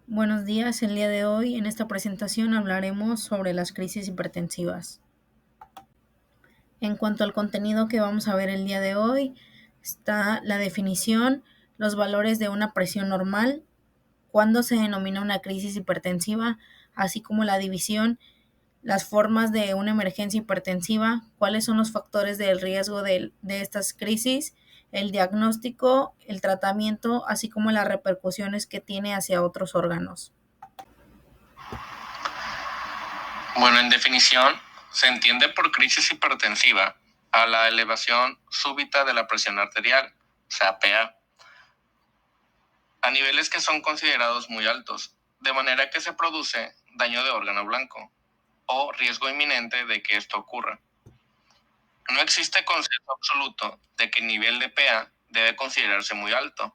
Buenos días, el día de hoy en esta presentación hablaremos sobre las crisis hipertensivas. En cuanto al contenido que vamos a ver el día de hoy, está la definición, los valores de una presión normal, cuándo se denomina una crisis hipertensiva, así como la división, las formas de una emergencia hipertensiva, cuáles son los factores del riesgo de estas crisis, el diagnóstico, el tratamiento, así como las repercusiones que tiene hacia otros órganos. Bueno, en definición, se entiende por crisis hipertensiva a la elevación súbita de la presión arterial, o sea, PA, a niveles que son considerados muy altos, de manera que se produce daño de órgano blanco o riesgo inminente de que esto ocurra. No existe consenso absoluto de que el nivel de PA debe considerarse muy alto.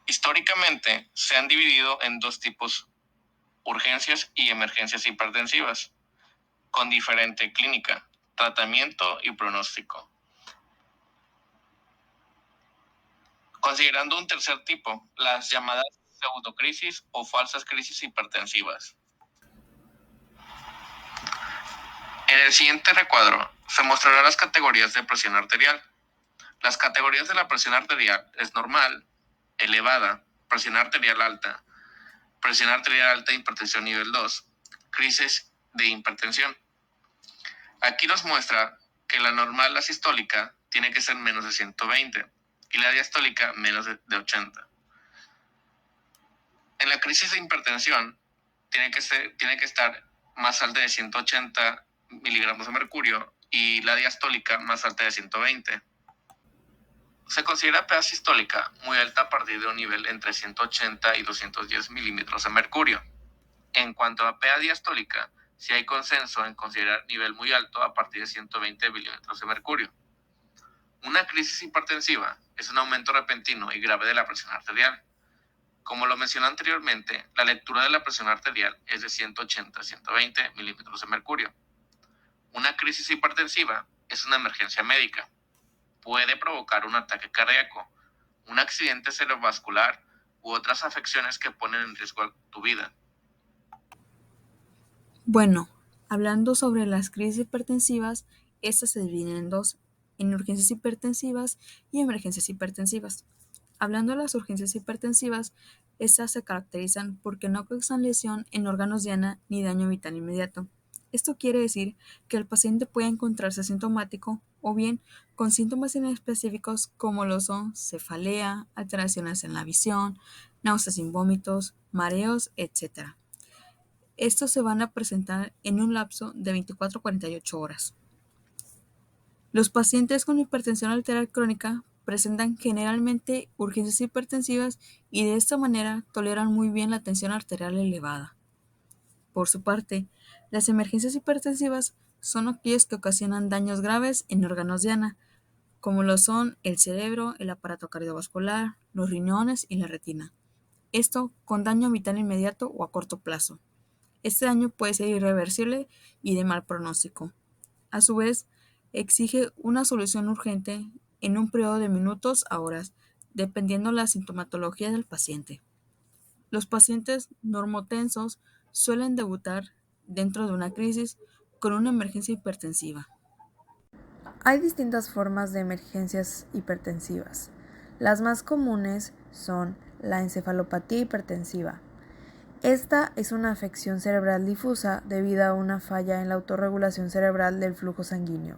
Históricamente, se han dividido en dos tipos: urgencias y emergencias hipertensivas, con diferente clínica, tratamiento y pronóstico. Considerando un tercer tipo, las llamadas pseudocrisis o falsas crisis hipertensivas. En el siguiente recuadro se mostrarán las categorías de presión arterial. Las categorías de la presión arterial es normal, elevada, presión arterial alta hipertensión nivel 2, crisis de hipertensión. Aquí nos muestra que la normal, la sistólica, tiene que ser menos de 120 y la diastólica menos de 80. En la crisis de hipertensión tiene que estar más alta de 180 miligramos de mercurio y la diastólica más alta de 120. Se considera PA sistólica muy alta a partir de un nivel entre 180 y 210 milímetros de mercurio. En cuanto a PA diastólica, sí hay consenso en considerar nivel muy alto a partir de 120 milímetros de mercurio. Una crisis hipertensiva es un aumento repentino y grave de la presión arterial. Como lo mencioné anteriormente, la lectura de la presión arterial es de 180 a 120 milímetros de mercurio. Una crisis hipertensiva es una emergencia médica. Puede provocar un ataque cardíaco, un accidente cerebrovascular u otras afecciones que ponen en riesgo tu vida. Bueno, hablando sobre las crisis hipertensivas, estas se dividen en dos, en urgencias hipertensivas y emergencias hipertensivas. Hablando de las urgencias hipertensivas, estas se caracterizan porque no causan lesión en órganos diana ni daño vital inmediato. Esto quiere decir que el paciente puede encontrarse asintomático o bien con síntomas inespecíficos como lo son cefalea, alteraciones en la visión, náuseas sin vómitos, mareos, etc. Estos se van a presentar en un lapso de 24 a 48 horas. Los pacientes con hipertensión arterial crónica presentan generalmente urgencias hipertensivas y de esta manera toleran muy bien la tensión arterial elevada. Por su parte, las emergencias hipertensivas son aquellas que ocasionan daños graves en órganos diana, como lo son el cerebro, el aparato cardiovascular, los riñones y la retina. Esto con daño vital inmediato o a corto plazo. Este daño puede ser irreversible y de mal pronóstico. A su vez, exige una solución urgente en un periodo de minutos a horas, dependiendo la sintomatología del paciente. Los pacientes normotensos suelen debutar dentro de una crisis con una emergencia hipertensiva. Hay distintas formas de emergencias hipertensivas. Las más comunes son la encefalopatía hipertensiva. Esta es una afección cerebral difusa debido a una falla en la autorregulación cerebral del flujo sanguíneo.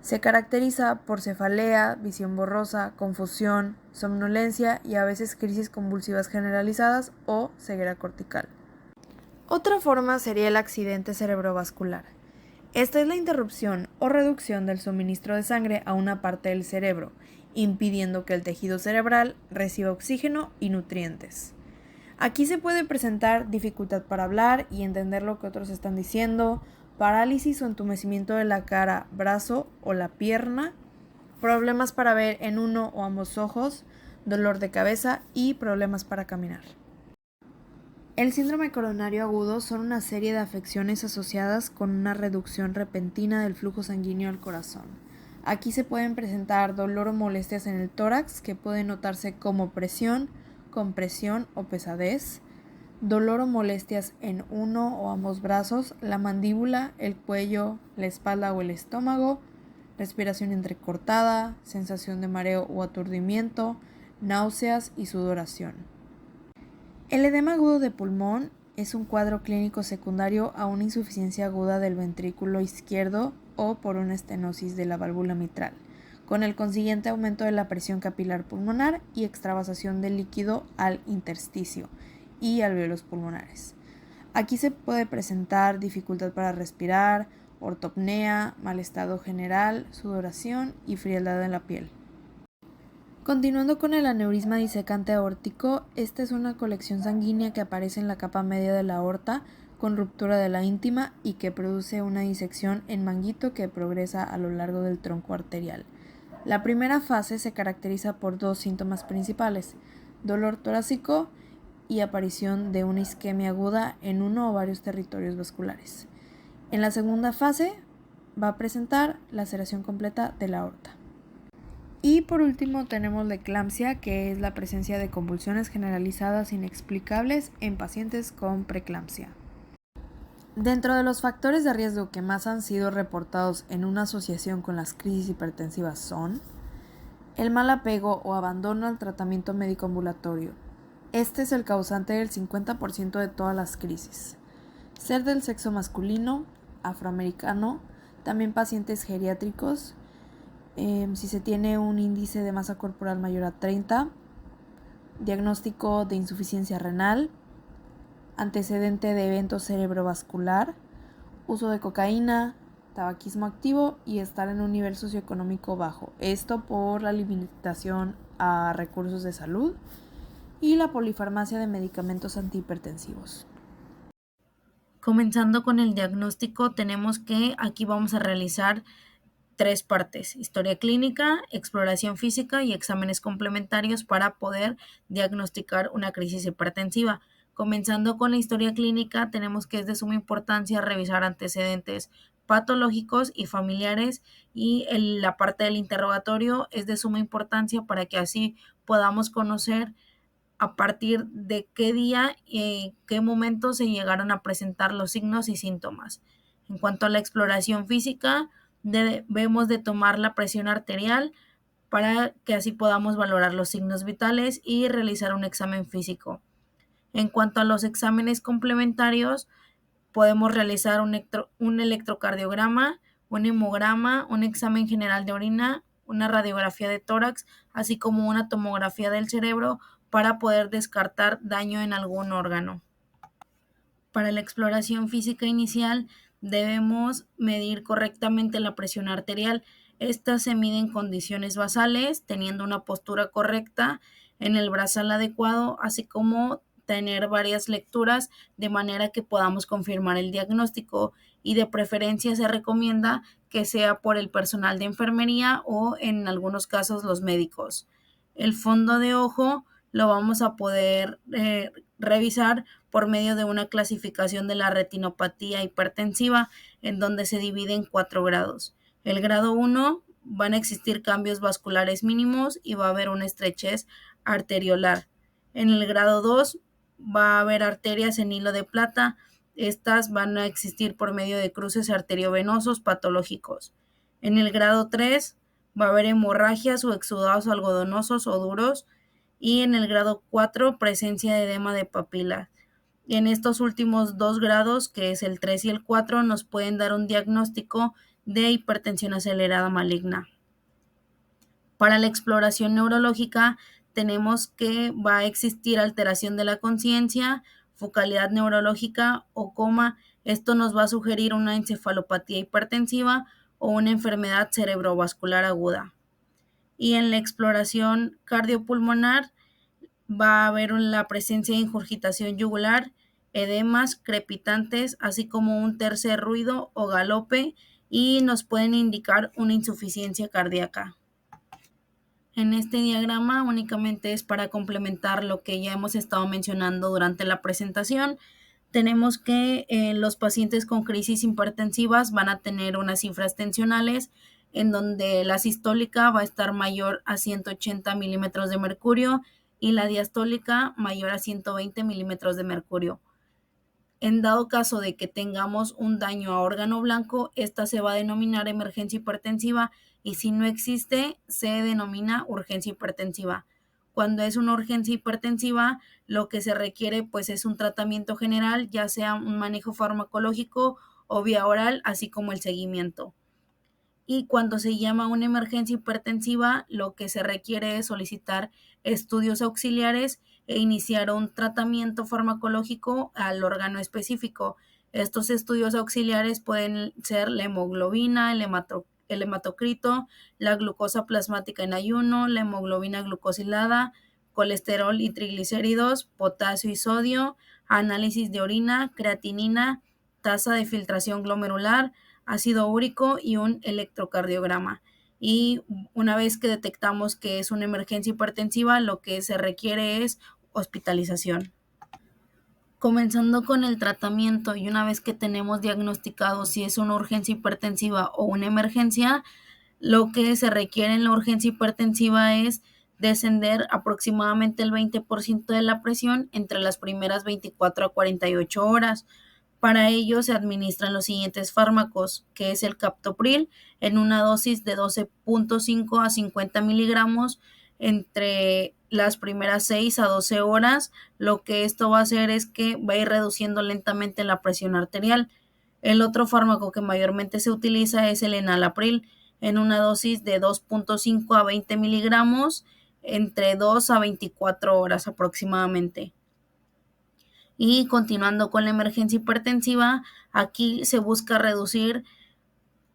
Se caracteriza por cefalea, visión borrosa, confusión, somnolencia y a veces crisis convulsivas generalizadas o ceguera cortical. Otra forma sería el accidente cerebrovascular. Esta es la interrupción o reducción del suministro de sangre a una parte del cerebro, impidiendo que el tejido cerebral reciba oxígeno y nutrientes. Aquí se puede presentar dificultad para hablar y entender lo que otros están diciendo, parálisis o entumecimiento de la cara, brazo o la pierna, problemas para ver en uno o ambos ojos, dolor de cabeza y problemas para caminar. El síndrome coronario agudo son una serie de afecciones asociadas con una reducción repentina del flujo sanguíneo al corazón. Aquí se pueden presentar dolor o molestias en el tórax que pueden notarse como presión, compresión o pesadez, dolor o molestias en uno o ambos brazos, la mandíbula, el cuello, la espalda o el estómago, respiración entrecortada, sensación de mareo o aturdimiento, náuseas y sudoración. El edema agudo de pulmón es un cuadro clínico secundario a una insuficiencia aguda del ventrículo izquierdo o por una estenosis de la válvula mitral, con el consiguiente aumento de la presión capilar pulmonar y extravasación del líquido al intersticio y alvéolos pulmonares. Aquí se puede presentar dificultad para respirar, ortopnea, mal estado general, sudoración y frialdad en la piel. Continuando con el aneurisma disecante aórtico, esta es una colección sanguínea que aparece en la capa media de la aorta con ruptura de la íntima y que produce una disección en manguito que progresa a lo largo del tronco arterial. La primera fase se caracteriza por dos síntomas principales: dolor torácico y aparición de una isquemia aguda en uno o varios territorios vasculares. En la segunda fase va a presentar laceración completa de la aorta. Y por último tenemos la eclampsia, que es la presencia de convulsiones generalizadas inexplicables en pacientes con preeclampsia. Dentro de los factores de riesgo que más han sido reportados en una asociación con las crisis hipertensivas son el mal apego o abandono al tratamiento médico ambulatorio. Este es el causante del 50% de todas las crisis. Ser del sexo masculino, afroamericano, también pacientes geriátricos, si se tiene un índice de masa corporal mayor a 30, diagnóstico de insuficiencia renal, antecedente de evento cerebrovascular, uso de cocaína, tabaquismo activo y estar en un nivel socioeconómico bajo. Esto por la limitación a recursos de salud y la polifarmacia de medicamentos antihipertensivos. Comenzando con el diagnóstico, tenemos que aquí vamos a realizar 3 partes: historia clínica, exploración física y exámenes complementarios para poder diagnosticar una crisis hipertensiva. Comenzando con la historia clínica, tenemos que es de suma importancia revisar antecedentes patológicos y familiares, y la parte del interrogatorio es de suma importancia para que así podamos conocer a partir de qué día y qué momento se llegaron a presentar los signos y síntomas. En cuanto a la exploración física, debemos de tomar la presión arterial para que así podamos valorar los signos vitales y realizar un examen físico. En cuanto a los exámenes complementarios, podemos realizar un electrocardiograma, un hemograma, un examen general de orina, una radiografía de tórax, así como una tomografía del cerebro para poder descartar daño en algún órgano. Para la exploración física inicial debemos medir correctamente la presión arterial. Esta se mide en condiciones basales, teniendo una postura correcta en el brazal adecuado, así como tener varias lecturas de manera que podamos confirmar el diagnóstico, y de preferencia se recomienda que sea por el personal de enfermería o en algunos casos los médicos. El fondo de ojo lo vamos a poder revisar por medio de una clasificación de la retinopatía hipertensiva, en donde se divide en 4 grados. El grado 1 van a existir cambios vasculares mínimos y va a haber una estrechez arteriolar. En el grado 2 va a haber arterias en hilo de plata. Estas van a existir por medio de cruces arteriovenosos patológicos. En el grado 3 va a haber hemorragias o exudados algodonosos o duros. Y en el grado 4, presencia de edema de papila. Y en estos últimos 2 grados, que es el 3 y el 4, nos pueden dar un diagnóstico de hipertensión acelerada maligna. Para la exploración neurológica, tenemos que va a existir alteración de la conciencia, focalidad neurológica o coma. Esto nos va a sugerir una encefalopatía hipertensiva o una enfermedad cerebrovascular aguda. Y en la exploración cardiopulmonar va a haber la presencia de ingurgitación yugular, edemas, crepitantes, así como un tercer ruido o galope, y nos pueden indicar una insuficiencia cardíaca. En este diagrama únicamente es para complementar lo que ya hemos estado mencionando durante la presentación. Tenemos que los pacientes con crisis hipertensivas van a tener unas cifras tensionales en donde la sistólica va a estar mayor a 180 milímetros de mercurio y la diastólica mayor a 120 milímetros de mercurio. En dado caso de que tengamos un daño a órgano blanco, esta se va a denominar emergencia hipertensiva, y si no existe, se denomina urgencia hipertensiva. Cuando es una urgencia hipertensiva, lo que se requiere pues es un tratamiento general, ya sea un manejo farmacológico o vía oral, así como el seguimiento. Y cuando se llama una emergencia hipertensiva, lo que se requiere es solicitar estudios auxiliares e iniciar un tratamiento farmacológico al órgano específico. Estos estudios auxiliares pueden ser la hemoglobina, el hematocrito, la glucosa plasmática en ayuno, la hemoglobina glucosilada, colesterol y triglicéridos, potasio y sodio, análisis de orina, creatinina, tasa de filtración glomerular, ácido úrico y un electrocardiograma. Y una vez que detectamos que es una emergencia hipertensiva, lo que se requiere es hospitalización. Comenzando con el tratamiento, y una vez que tenemos diagnosticado si es una urgencia hipertensiva o una emergencia, lo que se requiere en la urgencia hipertensiva es descender aproximadamente el 20% de la presión entre las primeras 24 a 48 horas. Para ello se administran los siguientes fármacos, que es el captopril en una dosis de 12.5 a 50 miligramos entre las primeras 6 a 12 horas. Lo que esto va a hacer es que va a ir reduciendo lentamente la presión arterial. El otro fármaco que mayormente se utiliza es el enalapril en una dosis de 2.5 a 20 miligramos entre 2 a 24 horas aproximadamente. Y continuando con la emergencia hipertensiva, aquí se busca reducir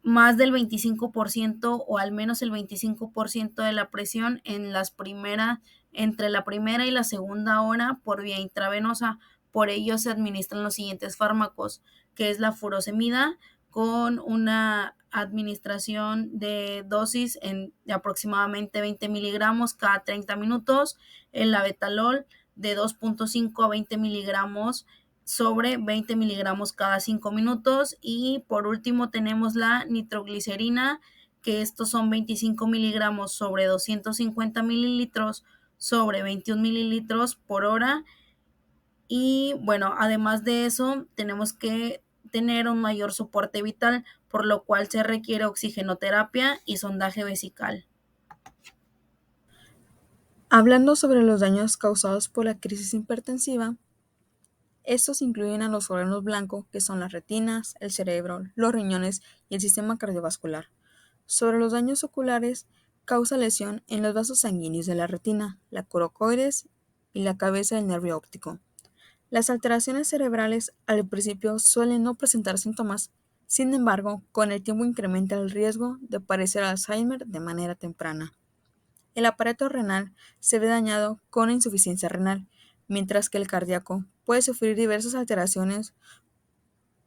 más del 25% o al menos el 25% de la presión entre la primera y la segunda hora por vía intravenosa. Por ello se administran los siguientes fármacos, que es la furosemida con una administración de dosis de aproximadamente 20 miligramos cada 30 minutos, el labetalol de 2.5 a 20 miligramos sobre 20 miligramos cada 5 minutos. Y por último tenemos la nitroglicerina, que estos son 25 miligramos sobre 250 mililitros sobre 21 mililitros por hora. Y bueno, además de eso, tenemos que tener un mayor soporte vital, por lo cual se requiere oxigenoterapia y sondaje vesical. Hablando sobre los daños causados por la crisis hipertensiva, estos incluyen a los órganos blancos, que son las retinas, el cerebro, los riñones y el sistema cardiovascular. Sobre los daños oculares, causa lesión en los vasos sanguíneos de la retina, la corocoides y la cabeza del nervio óptico. Las alteraciones cerebrales al principio suelen no presentar síntomas, sin embargo, con el tiempo incrementa el riesgo de padecer Alzheimer de manera temprana. El aparato renal se ve dañado con insuficiencia renal, mientras que el cardíaco puede sufrir diversas alteraciones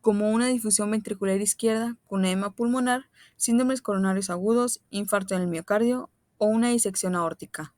como una difusión ventricular izquierda con edema pulmonar, síndromes coronarios agudos, infarto en el miocardio o una disección aórtica.